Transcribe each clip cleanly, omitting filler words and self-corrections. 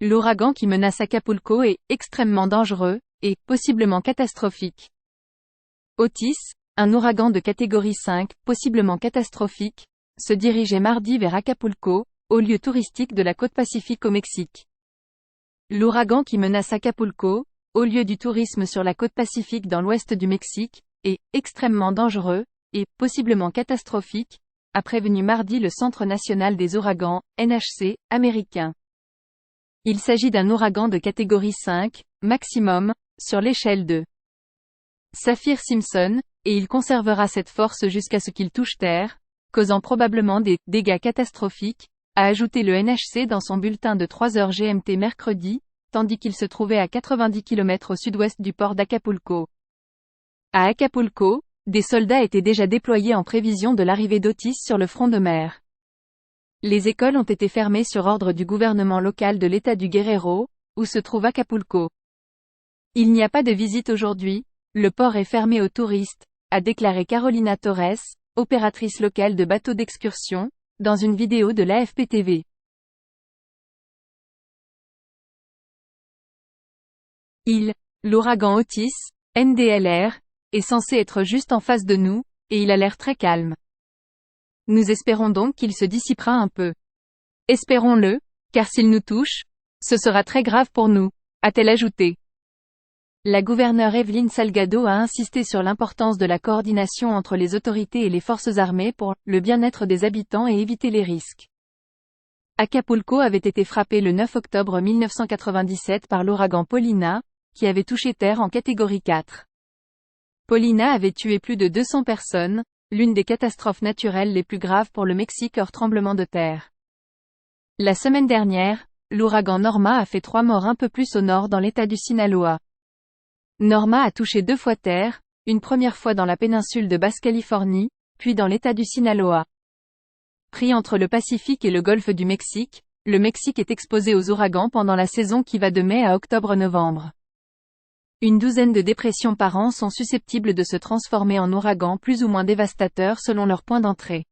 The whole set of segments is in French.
L'ouragan qui menace Acapulco est extrêmement dangereux, et possiblement catastrophique. Otis, un ouragan de catégorie 5, possiblement catastrophique, se dirigeait mardi vers Acapulco, haut lieu touristique de la côte Pacifique au Mexique. L'ouragan qui menace Acapulco, haut lieu du tourisme sur la côte Pacifique dans l'ouest du Mexique, est extrêmement dangereux, et possiblement catastrophique, a prévenu mardi le Centre national des ouragans, NHC, américain. Il s'agit d'un ouragan de catégorie 5, maximum, sur l'échelle de Saffir-Simpson, et il conservera cette force jusqu'à ce qu'il touche terre, causant probablement des dégâts catastrophiques, a ajouté le NHC dans son bulletin de 3h GMT mercredi, tandis qu'il se trouvait à 90 km au sud-ouest du port d'Acapulco. À Acapulco, des soldats étaient déjà déployés en prévision de l'arrivée d'Otis sur le front de mer. Les écoles ont été fermées sur ordre du gouvernement local de l'État du Guerrero, où se trouve Acapulco. Il n'y a pas de visite aujourd'hui, le port est fermé aux touristes, a déclaré Carolina Torres, opératrice locale de bateaux d'excursion, dans une vidéo de l'AFP-TV. L'ouragan Otis, NDLR, est censé être juste en face de nous, et il a l'air très calme. Nous espérons donc qu'il se dissipera un peu. Espérons-le, car s'il nous touche, ce sera très grave pour nous, a-t-elle ajouté. La gouverneure Evelyn Salgado a insisté sur l'importance de la coordination entre les autorités et les forces armées pour le bien-être des habitants et éviter les risques. Acapulco avait été frappé le 9 octobre 1997 par l'ouragan Paulina, qui avait touché terre en catégorie 4. Paulina avait tué plus de 200 personnes, l'une des catastrophes naturelles les plus graves pour le Mexique hors tremblement de terre. La semaine dernière, l'ouragan Norma a fait 3 morts un peu plus au nord dans l'état du Sinaloa. Norma a touché 2 fois terre, une première fois dans la péninsule de Basse-Californie, puis dans l'état du Sinaloa. Pris entre le Pacifique et le golfe du Mexique, le Mexique est exposé aux ouragans pendant la saison qui va de mai à octobre-novembre. Une douzaine de dépressions par an sont susceptibles de se transformer en ouragans plus ou moins dévastateurs selon leur point d'entrée.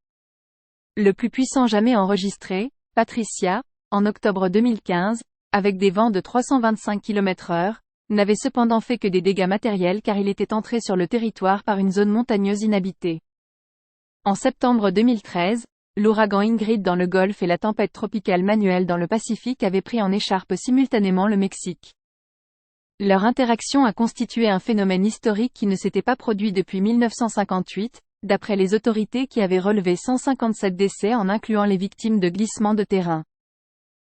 Le plus puissant jamais enregistré, Patricia, en octobre 2015, avec des vents de 325 km/h, n'avait cependant fait que des dégâts matériels car il était entré sur le territoire par une zone montagneuse inhabitée. En septembre 2013, l'ouragan Ingrid dans le Golfe et la tempête tropicale Manuel dans le Pacifique avaient pris en écharpe simultanément le Mexique. Leur interaction a constitué un phénomène historique qui ne s'était pas produit depuis 1958, d'après les autorités qui avaient relevé 157 décès en incluant les victimes de glissements de terrain.